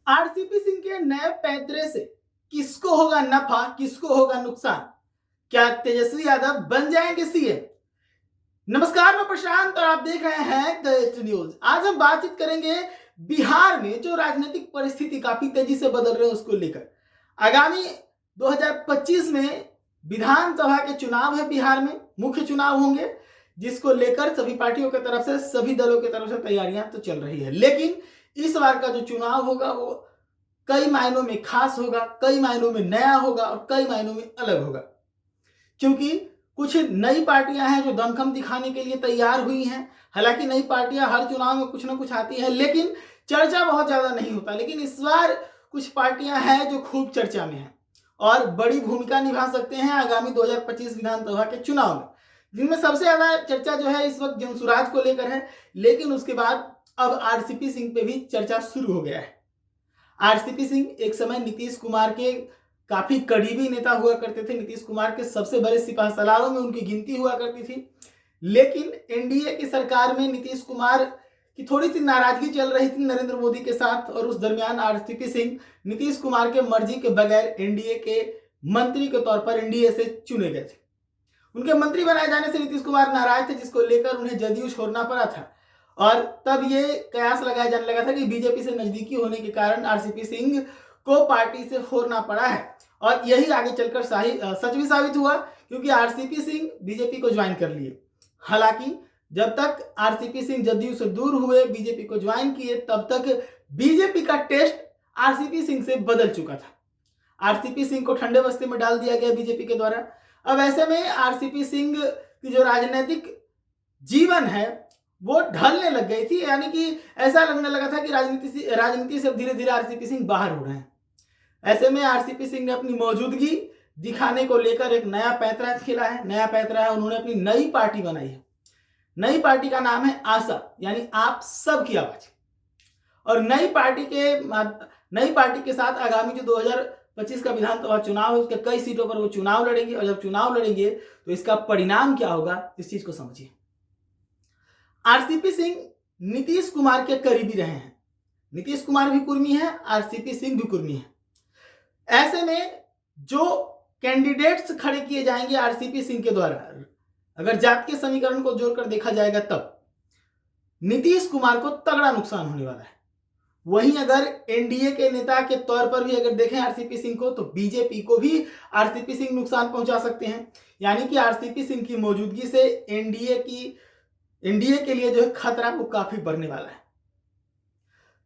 RCP Singh के नए पैंतरे से किसको होगा नफा, किसको होगा नुकसान? क्या तेजस्वी यादव बन जाएंगे सीएम? नमस्कार, मैं प्रशांत और आप देख रहे हैं द ईस्ट न्यूज। आज हम बातचीत करेंगे बिहार में जो राजनीतिक परिस्थिति काफी तेजी से बदल रहे हैं उसको लेकर। आगामी 2025 में विधानसभा के चुनाव है, बिहार में मुख्य चुनाव होंगे, जिसको लेकर सभी पार्टियों की तरफ से, सभी दलों की तरफ से तैयारियां तो चल रही है। लेकिन इस बार का जो चुनाव होगा वो कई मायनों में खास होगा, कई मायनों में नया होगा और कई मायनों में अलग होगा, क्योंकि कुछ नई पार्टियां हैं जो दमखम दिखाने के लिए तैयार हुई हैं। हालांकि नई पार्टियां हर चुनाव में कुछ ना कुछ आती है, लेकिन चर्चा बहुत ज्यादा नहीं होता। लेकिन इस बार कुछ पार्टियां हैं जो खूब चर्चा में हैं और बड़ी भूमिका निभा सकते हैं आगामी 2025 विधानसभा के चुनाव में, जिनमें सबसे ज्यादा चर्चा जो है इस वक्त जनसुराज को लेकर है। लेकिन उसके बाद अब आरसीपी सिंह पे भी चर्चा शुरू हो गया है। आरसीपी सिंह एक समय नीतीश कुमार के काफी करीबी नेता हुआ करते थे, नीतीश कुमार के सबसे बड़े सिपहसालारों में उनकी गिनती हुआ करती थी। लेकिन एनडीए की सरकार में नीतीश कुमार की थोड़ी सी नाराजगी चल रही थी नरेंद्र मोदी के साथ, और उस दरमियान आरसीपी सिंह नीतीश कुमार के मर्जी के बगैर एनडीए के मंत्री के तौर पर एनडीए से चुने गए थे। उनके मंत्री बनाए जाने से नीतीश कुमार नाराज थे, जिसको लेकर उन्हें जदयू छोड़ना पड़ा था। और तब ये कयास लगाया जाने लगा था कि बीजेपी से नजदीकी होने के कारण आरसीपी सिंह को पार्टी से छोड़ना पड़ा है, और यही आगे चलकर सच भी साबित हुआ, क्योंकि आरसीपी सिंह बीजेपी को ज्वाइन कर लिए। हालांकि जब तक आरसीपी सिंह जदयू से दूर हुए, बीजेपी को ज्वाइन किए, तब तक बीजेपी का टेस्ट आरसीपी सिंह से बदल चुका था। आरसीपी सिंह को ठंडे बस्ते में डाल दिया गया बीजेपी के द्वारा। अब ऐसे में आरसीपी सिंह की जो राजनीतिक जीवन है वो ढलने लग गई थी, यानी कि ऐसा लगने लगा था कि राजनीति से धीरे धीरे आरसीपी सिंह बाहर हो रहे हैं। ऐसे में आरसीपी सिंह ने अपनी मौजूदगी दिखाने को लेकर एक नया पैंतरा खेला है। नया पैंतरा है, उन्होंने अपनी नई पार्टी बनाई है। नई पार्टी का नाम है आशा, यानी आप सबकी आवाज। और नई पार्टी के साथ आगामी जो 2025 का विधानसभा चुनाव है उसके कई सीटों पर वो चुनाव लड़ेंगे, और जब चुनाव लड़ेंगे तो इसका परिणाम क्या होगा, इस चीज को समझिए। आरसीपी सिंह नीतीश कुमार के करीबी रहे हैं। नीतीश कुमार भी कुर्मी है, आरसीपी सिंह भी कुर्मी है। ऐसे में जो कैंडिडेट्स खड़े किए जाएंगे आरसीपी सिंह के द्वारा, अगर जात के समीकरण को जोड़कर देखा जाएगा तब नीतीश कुमार को तगड़ा नुकसान होने वाला है। वहीं अगर एनडीए के नेता के तौर पर भी अगर देखें आरसीपी सिंह को, तो बीजेपी को भी आरसीपी सिंह नुकसान पहुंचा सकते हैं। यानी कि आरसीपी सिंह की मौजूदगी से एनडीए के लिए जो है खतरा वो काफी बढ़ने वाला है।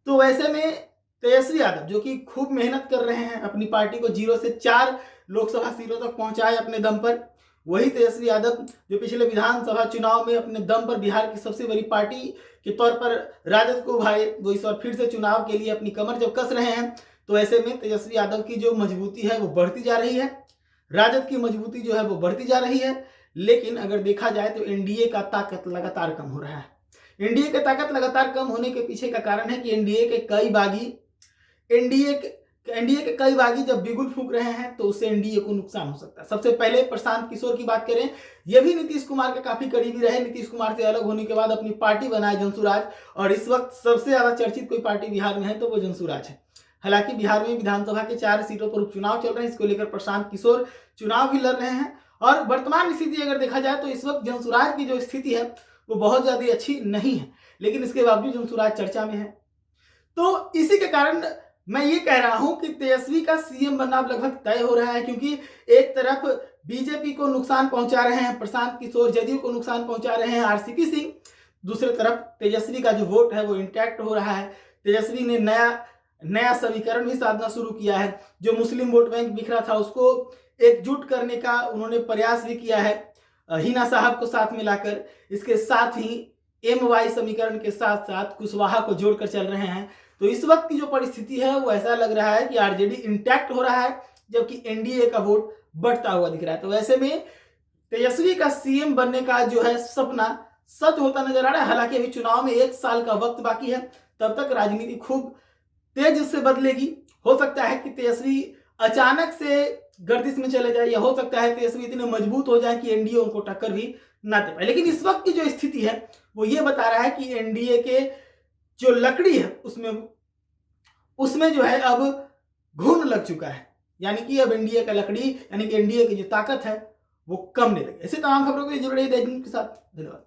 तो वैसे में तेजस्वी यादव जो कि खूब मेहनत कर रहे हैं, अपनी पार्टी को 0 से 4 लोकसभा सीटों तक पहुंचाए अपने दम पर, वही तेजस्वी यादव जो पिछले विधानसभा चुनाव में अपने दम पर बिहार की सबसे बड़ी पार्टी के तौर पर राजद को भाई, वो इस बार फिर से चुनाव के लिए अपनी कमर जब कस रहे हैं, तो ऐसे में तेजस्वी यादव की जो मजबूती है वो बढ़ती जा रही है, राजद की मजबूती जो है वो बढ़ती जा रही है। लेकिन अगर देखा जाए तो एनडीए का ताकत लगातार कम हो रहा है। एनडीए की ताकत लगातार कम होने के पीछे का कारण है कि एनडीए के कई बागी जब बिगुल फूंक रहे हैं, तो उससे एनडीए को नुकसान हो सकता है। सबसे पहले प्रशांत किशोर की बात करें, ये भी नीतीश कुमार के काफी करीबी रहे। नीतीश कुमार से अलग होने के बाद अपनी पार्टी बनाए जनसुराज, और इस वक्त सबसे ज्यादा चर्चित कोई पार्टी बिहार में है तो वो जनसुराज है। हालांकि बिहार में विधानसभा के 4 सीटों पर उपचुनाव चल रहे हैं, इसको लेकर प्रशांत किशोर चुनाव भी लड़ रहे हैं। और वर्तमान स्थिति अगर देखा जाए तो इस वक्त जनसुराज की जो स्थिति है वो बहुत ज्यादा अच्छी नहीं है, लेकिन इसके बावजूद जनसुराज चर्चा में है। तो इसी के कारण मैं ये कह रहा हूं कि तेजस्वी का सीएम बनना लगभग तय हो रहा है, क्योंकि एक तरफ बीजेपी को नुकसान पहुंचा रहे हैं प्रशांत किशोर, जदयू को नुकसान पहुंचा रहे हैं आरसीपी सिंह, दूसरी तरफ तेजस्वी का जो वोट है वो इंटैक्ट हो रहा है। तेजस्वी ने नया समीकरण भी साधना शुरू किया है। जो मुस्लिम वोट बैंक बिखरा था उसको एकजुट करने का उन्होंने प्रयास भी किया है, हिना साहब को साथ मिलाकर। इसके साथ ही MY समीकरण के साथ साथ कुशवाहा को जोड़कर चल रहे हैं। तो इस वक्त की जो परिस्थिति है वो ऐसा लग रहा है कि आरजेडी इंटैक्ट हो रहा है, जबकि एनडीए का वोट बढ़ता हुआ दिख रहा है। तो ऐसे में तेजस्वी का सीएम बनने का जो है सपना सच होता नजर आ रहा है। हालांकि अभी चुनाव में 1 साल का वक्त बाकी है, तब तक राजनीति खूब तेज से बदलेगी। हो सकता है कि तेजस्वी अचानक से गर्दिश में चले जाए, या हो सकता है तेजस्वी इतने मजबूत हो जाए कि एनडीए उनको टक्कर भी ना दे पाए। लेकिन इस वक्त की जो स्थिति है वो ये बता रहा है कि एनडीए के जो लकड़ी है उसमें जो है अब घुन लग चुका है, यानी कि अब एनडीए का लकड़ी यानी कि एनडीए की जो ताकत है वो कम नहीं लगी। ऐसे तमाम खबरों के लिए जुड़े रहिए देश न्यूज़ के साथ। धन्यवाद।